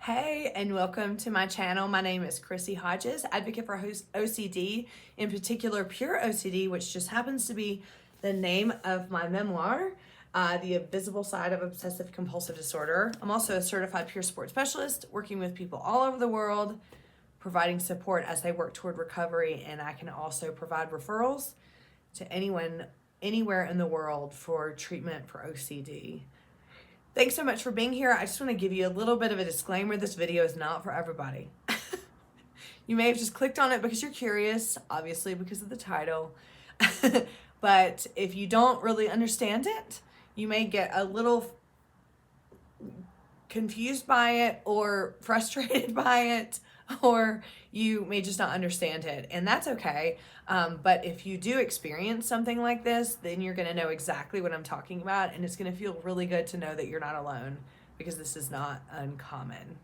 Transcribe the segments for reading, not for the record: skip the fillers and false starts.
Hey, and welcome to my channel. My name is Chrissy Hodges, advocate for OCD, in particular pure OCD, which just happens to be the name of my memoir, The Invisible Side of Obsessive Compulsive Disorder. I'm also a certified peer support specialist, working with people all over the world, providing support as they work toward recovery, and I can also provide referrals to anyone, anywhere in the world for treatment for OCD. Thanks so much for being here. I just want to give you a little bit of a disclaimer. This video is not for everybody. You may have just clicked on it because you're curious, obviously because of the title. But if you don't really understand it, you may get a little confused by it or frustrated by it, or you may just not understand it, and that's okay. But if you do experience something like this, then you're going to know exactly what I'm talking about, and it's going to feel really good to know that you're not alone, because this is not uncommon.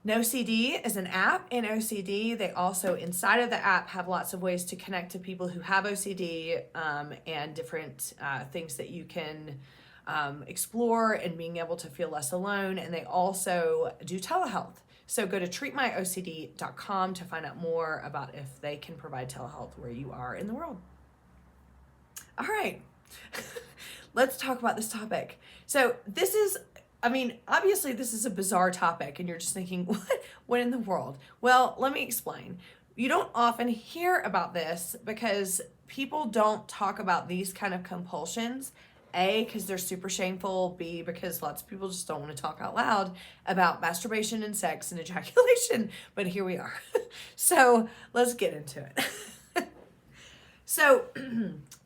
NoCD is an app in OCD. They also, inside of the app, have lots of ways to connect to people who have OCD, and different things that you can explore and being able to feel less alone. And they also do telehealth. So go to treatmyocd.com to find out more about if they can provide telehealth where you are in the world. All right, let's talk about this topic. So this is, obviously this is a bizarre topic and you're just thinking, what in the world? Well, let me explain. You don't often hear about this because people don't talk about these kind of compulsions. A, because they're super shameful. B, because lots of people just don't want to talk out loud about masturbation and sex and ejaculation. But here we are. So let's get into it. So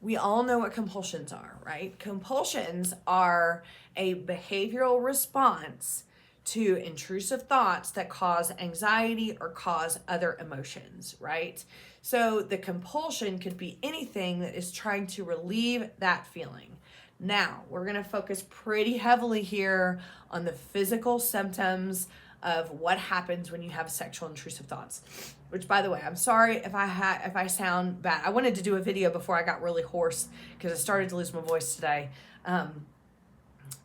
we all know what compulsions are, right? Compulsions are a behavioral response to intrusive thoughts that cause anxiety or cause other emotions, right? So the compulsion could be anything that is trying to relieve that feeling. Now, we're going to focus pretty heavily here on the physical symptoms of what happens when you have sexual intrusive thoughts, which, by the way, I'm sorry if I sound bad. I wanted to do a video before I got really hoarse because I started to lose my voice today. So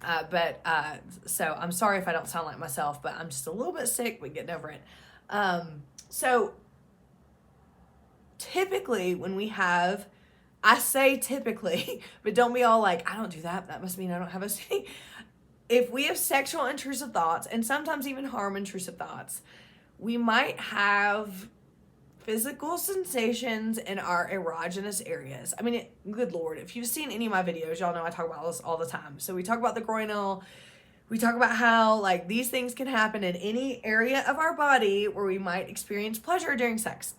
I'm sorry if I don't sound like myself, but I'm just a little bit sick, but getting over it. So typically when we have, I say typically, but don't be all like, I don't do that. That must mean I don't have OCD. If we have sexual intrusive thoughts, and sometimes even harm intrusive thoughts, we might have physical sensations in our erogenous areas. Good Lord, if you've seen any of my videos, y'all know I talk about this all the time. So we talk about the groinal. We talk about how these things can happen in any area of our body where we might experience pleasure during sex.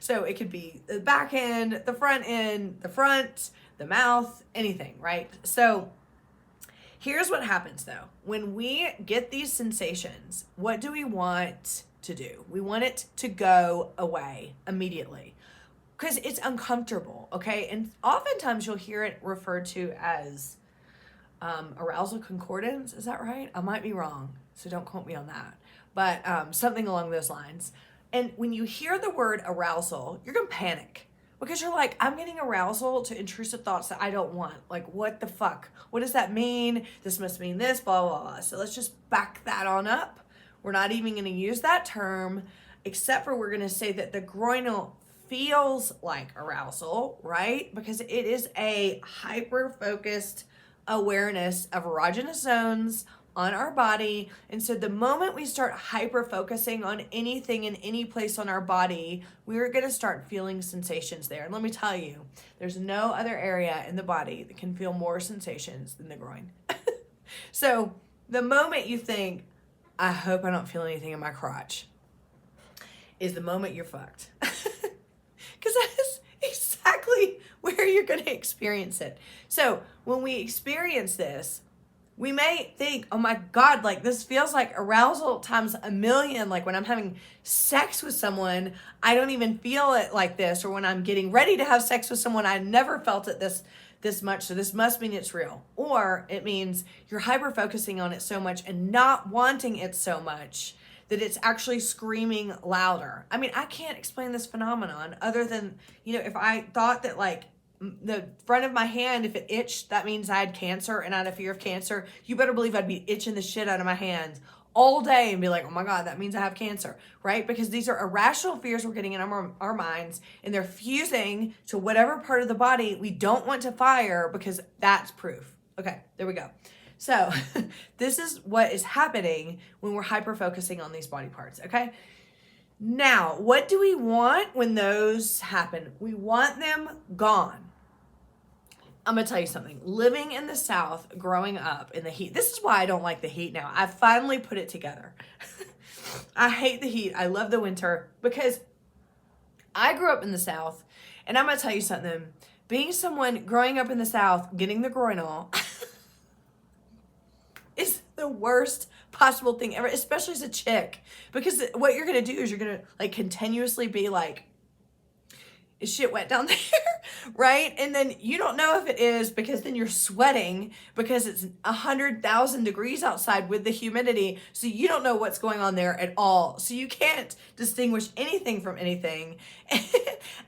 So it could be the back end, the front end, the front, the mouth, anything, right? So here's what happens though. When we get these sensations, what do we want to do? We want it to go away immediately because it's uncomfortable, okay? And oftentimes you'll hear it referred to as arousal concordance. Is that right? I might be wrong, so don't quote me on that. But something along those lines. And when you hear the word arousal, you're going to panic because you're like, I'm getting arousal to intrusive thoughts that I don't want. Like, what the fuck? What does that mean? This must mean this, blah, blah, blah. So let's just back that on up. We're not even going to use that term, except for we're going to say that the groinal feels like arousal, right? Because it is a hyper-focused awareness of erogenous zones on our body. And so the moment we start hyper-focusing on anything in any place on our body, we're going to start feeling sensations there. And let me tell you, there's no other area in the body that can feel more sensations than the groin. So the moment you think, I hope I don't feel anything in my crotch, is the moment you're fucked. Because that is exactly where you're going to experience it. So when we experience this, we may think, oh my God, this feels like arousal times a million. Like when I'm having sex with someone, I don't even feel it like this. Or when I'm getting ready to have sex with someone, I never felt it this much. So this must mean it's real. Or it means you're hyper-focusing on it so much and not wanting it so much that it's actually screaming louder. I can't explain this phenomenon other than, if I thought that the front of my hand, if it itched, that means I had cancer and I had a fear of cancer. You better believe I'd be itching the shit out of my hand all day and be like, oh my God, that means I have cancer, right? Because these are irrational fears we're getting in our minds, and they're fusing to whatever part of the body we don't want to fire, because that's proof. Okay, there we go. So this is what is happening when we're hyper-focusing on these body parts, okay? Now, what do we want when those happen? We want them gone. I'm going to tell you something. Living in the South, growing up in the heat, this is why I don't like the heat now. I finally put it together. I hate the heat. I love the winter because I grew up in the South, and I'm going to tell you something. Being someone growing up in the South, getting the groinal is the worst possible thing ever, especially as a chick. Because what you're going to do is you're going to like continuously be like, is shit wet down there? Right? And then you don't know if it is, because then you're sweating because it's 100,000 degrees outside with the humidity. So you don't know what's going on there at all. So you can't distinguish anything from anything.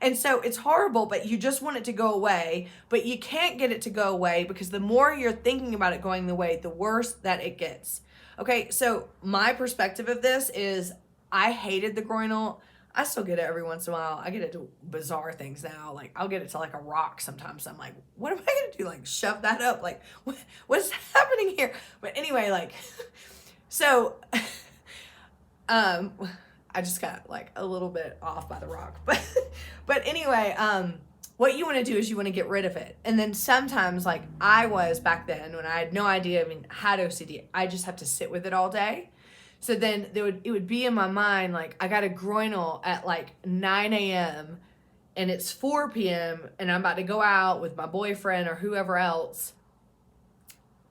And so it's horrible, but you just want it to go away. But you can't get it to go away, because the more you're thinking about it going away, the worse that it gets. Okay, so my perspective of this is I hated the groinal. I still get it every once in a while. I get it to bizarre things now. Like, I'll get it to like a rock sometimes. I'm like, what am I going to do? Like, shove that up? Like, what is happening here? But anyway, like, so, I just got like a little bit off by the rock. But anyway, what you want to do is you want to get rid of it. And then sometimes, like I was back then when I had no idea, had OCD, I just have to sit with it all day. So then it would be in my mind, like, I got a groinal at like 9 a.m. and it's 4 p.m. and I'm about to go out with my boyfriend or whoever else,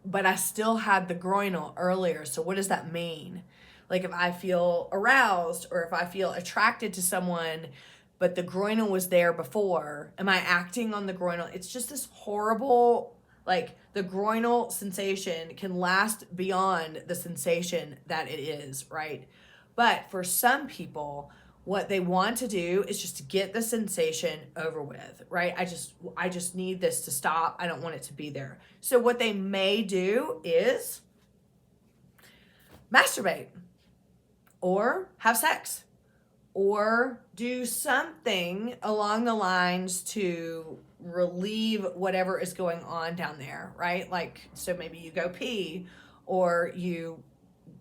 but I still had the groinal earlier. So what does that mean? Like, if I feel aroused or if I feel attracted to someone, but the groinal was there before, am I acting on the groinal? It's just this horrible, like, the groinal sensation can last beyond the sensation that it is, right? But for some people, what they want to do is just to get the sensation over with, right? I just need this to stop. I don't want it to be there. So what they may do is masturbate or have sex or do something along the lines to relieve whatever is going on down there, right? Like, so maybe you go pee, or you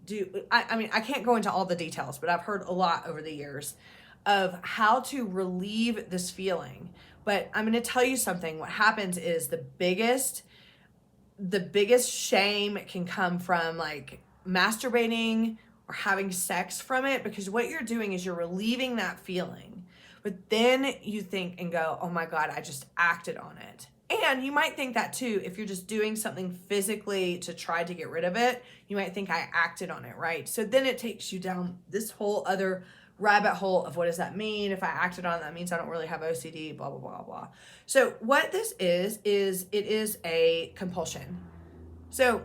do, I can't go into all the details, but I've heard a lot over the years of how to relieve this feeling. But I'm going to tell you something. What happens is the biggest shame can come from like masturbating or having sex from it, because what you're doing is you're relieving that feeling. But then you think and go, oh my God, I just acted on it. And you might think that too, if you're just doing something physically to try to get rid of it, you might think I acted on it, right? So then it takes you down this whole other rabbit hole of what does that mean? If I acted on it, that means I don't really have OCD, blah, blah, blah, blah. So what this is it is a compulsion. So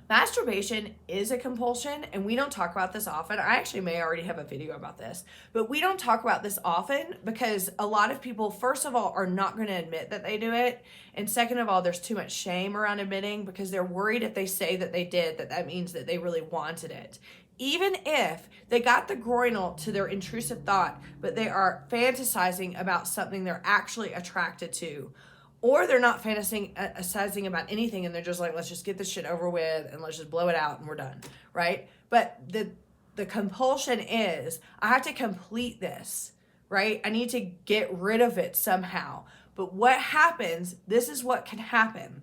masturbation is a compulsion, and we don't talk about this often. I actually may already have a video about this, but we don't talk about this often because a lot of people, first of all, are not going to admit that they do it. And second of all, there's too much shame around admitting, because they're worried if they say that they did, that means that they really wanted it. Even if they got the groinal to their intrusive thought, but they are fantasizing about something they're actually attracted to, or they're not fantasizing about anything and they're just like, let's just get this shit over with and let's just blow it out and we're done, right? But the compulsion is, I have to complete this, right? I need to get rid of it somehow. But what happens, this is what can happen.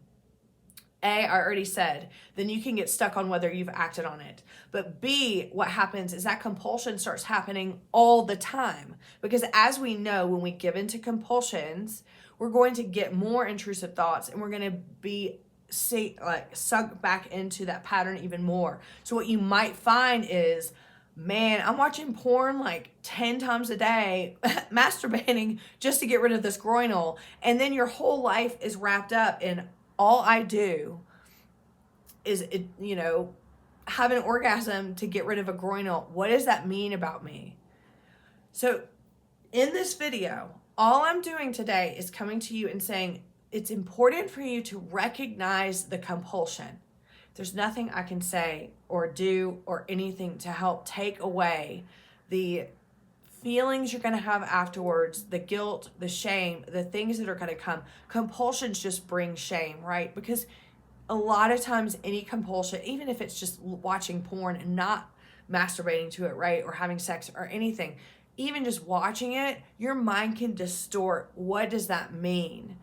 A, I already said, then you can get stuck on whether you've acted on it. But B, what happens is that compulsion starts happening all the time. Because as we know, when we give into compulsions, we're going to get more intrusive thoughts and we're going to be sunk back into that pattern even more. So what you might find is, man, I'm watching porn like 10 times a day, masturbating just to get rid of this groinal. And then your whole life is wrapped up in all I do is, have an orgasm to get rid of a groinal. What does that mean about me? So in this video, all I'm doing today is coming to you and saying it's important for you to recognize the compulsion. there's nothing I can say or do or anything to help take away the feelings you're going to have afterwards, the guilt, the shame, the things that are going to come. Compulsions just bring shame, right? Because a lot of times any compulsion, even if it's just watching porn and not masturbating to it, right? Or having sex or anything, even just watching it, your mind can distort. What does that mean?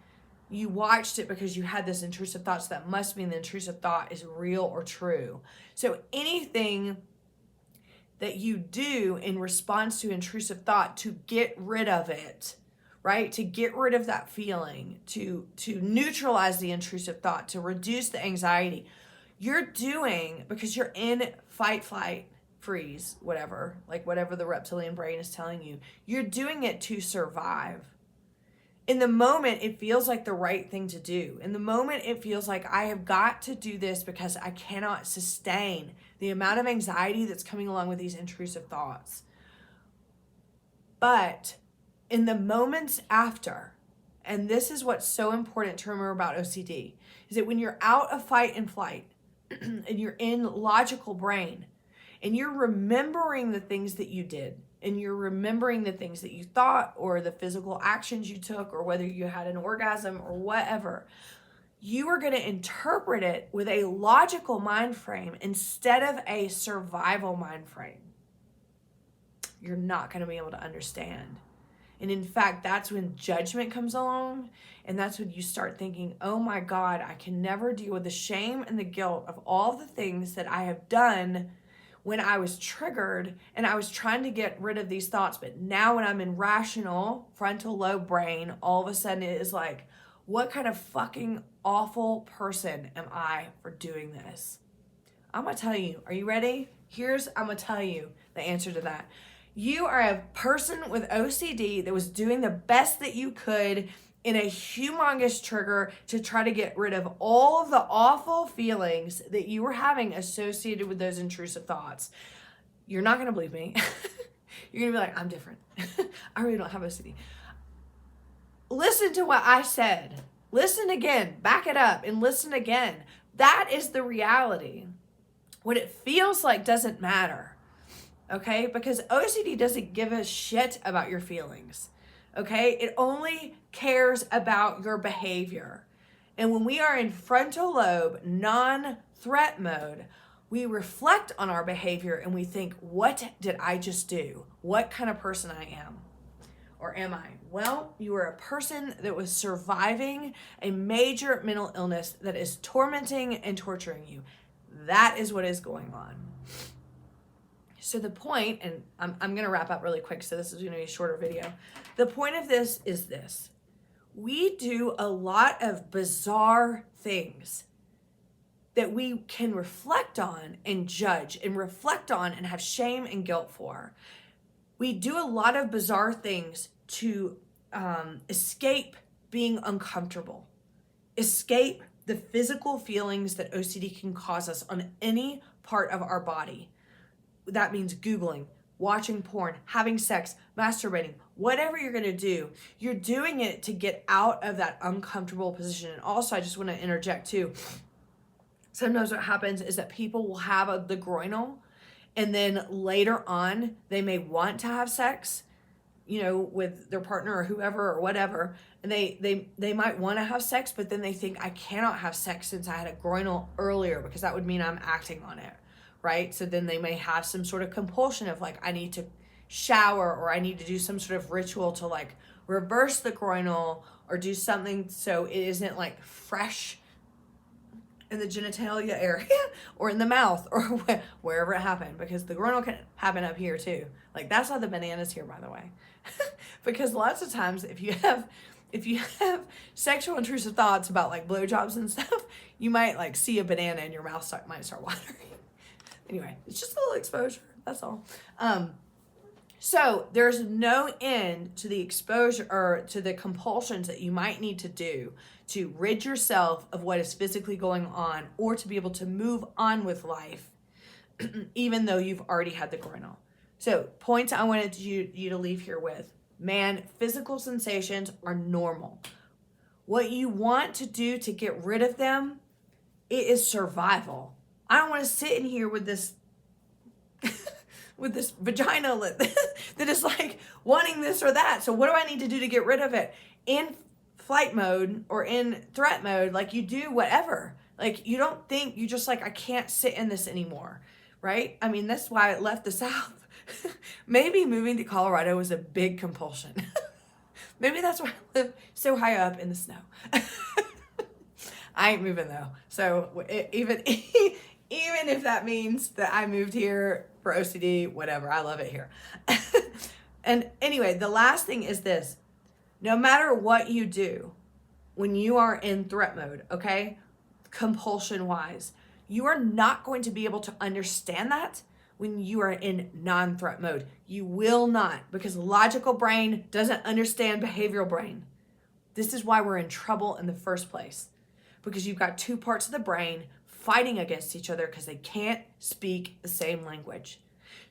You watched it because you had this intrusive thought, so that must mean the intrusive thought is real or true. So anything that you do in response to intrusive thought to get rid of it, right? To get rid of that feeling, to neutralize the intrusive thought, to reduce the anxiety, you're doing because you're in fight, flight, freeze, whatever, like whatever the reptilian brain is telling you. You're doing it to survive. In the moment, it feels like the right thing to do. In the moment, it feels like I have got to do this because I cannot sustain the amount of anxiety that's coming along with these intrusive thoughts. But in the moments after, and this is what's so important to remember about OCD, is that when you're out of fight and flight and you're in logical brain and you're remembering the things that you did, and you're remembering the things that you thought or the physical actions you took or whether you had an orgasm or whatever, you are going to interpret it with a logical mind frame instead of a survival mind frame. You're not going to be able to understand. And in fact, that's when judgment comes along, and that's when you start thinking, oh my God, I can never deal with the shame and the guilt of all the things that I have done when I was triggered and I was trying to get rid of these thoughts. But now when I'm in rational frontal lobe brain, all of a sudden it is like, what kind of fucking awful person am I for doing this? I'm going to tell you. Are you ready? I'm going to tell you the answer to that. You are a person with OCD that was doing the best that you could in a humongous trigger to try to get rid of all of the awful feelings that you were having associated with those intrusive thoughts. You're not going to believe me. You're going to be like, I'm different. I really don't have OCD. Listen to what I said. Listen again. Back it up and listen again. That is the reality. What it feels like doesn't matter. Okay? Because OCD doesn't give a shit about your feelings. Okay? It only cares about your behavior. And when we are in frontal lobe, non-threat mode, we reflect on our behavior and we think, what did I just do? What kind of person I am? Or am I? Well, you are a person that was surviving a major mental illness that is tormenting and torturing you. That is what is going on. So the point, and I'm going to wrap up really quick, so this is going to be a shorter video. The point of this is this. We do a lot of bizarre things that we can reflect on and judge and reflect on and have shame and guilt for. We do a lot of bizarre things to escape being uncomfortable, escape the physical feelings that OCD can cause us on any part of our body. That means Googling, watching porn, having sex, masturbating, whatever you're going to do, you're doing it to get out of that uncomfortable position. And also, I just want to interject too. Sometimes what happens is that people will have the groinal, and then later on, they may want to have sex, with their partner or whoever or whatever. And they might want to have sex, but then they think, I cannot have sex since I had a groinal earlier because that would mean I'm acting on it, right? So then they may have some sort of compulsion of like, I need to shower or I need to do some sort of ritual to like reverse the groinal or do something so it isn't like fresh in the genitalia area or in the mouth or wherever it happened, because the groinal can happen up here too. Like that's how the banana's here, by the way. Because lots of times if you have sexual intrusive thoughts about like blowjobs and stuff, you might like see a banana and your mouth might start watering. Anyway, it's just a little exposure. That's all. So there's no end to the exposure or to the compulsions that you might need to do to rid yourself of what is physically going on or to be able to move on with life, even though you've already had the groinal. So points I wanted you to leave here with. Man, physical sensations are normal. What you want to do to get rid of them, it is survival. I don't want to sit in here with this with this vagina that is like wanting this or that. So what do I need to do to get rid of it? In flight mode or in threat mode, like you do whatever. Like you don't think, you just like, I can't sit in this anymore, right? I mean, that's why I left the South. Maybe moving to Colorado was a big compulsion. Maybe that's why I live so high up in the snow. I ain't moving though. So even if that means that I moved here for OCD, whatever, I love it here. And anyway, the last thing is this. No matter what you do when you are in threat mode, okay, compulsion wise, you are not going to be able to understand that when you are in non-threat mode. You will not, because logical brain doesn't understand behavioral brain. This is why we're in trouble in the first place, because you've got two parts of the brain fighting against each other because they can't speak the same language.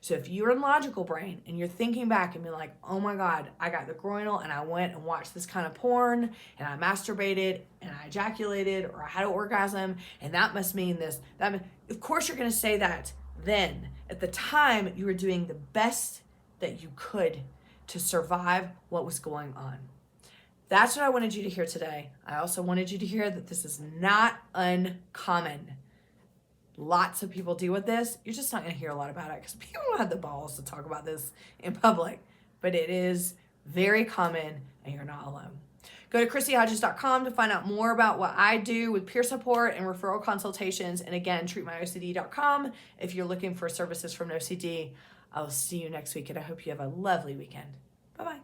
So if you're in logical brain and you're thinking back and be like, oh my God, I got the groinal and I went and watched this kind of porn and I masturbated and I ejaculated or I had an orgasm and that must mean this. Of course you're going to say that then. At the time, you were doing the best that you could to survive what was going on. That's what I wanted you to hear today. I also wanted you to hear that this is not uncommon. Lots of people deal with this. You're just not going to hear a lot about it because people don't have the balls to talk about this in public. But it is very common and you're not alone. Go to ChristyHodges.com to find out more about what I do with peer support and referral consultations. And again, treatmyocd.com if you're looking for services from OCD. I will see you next week and I hope you have a lovely weekend. Bye-bye.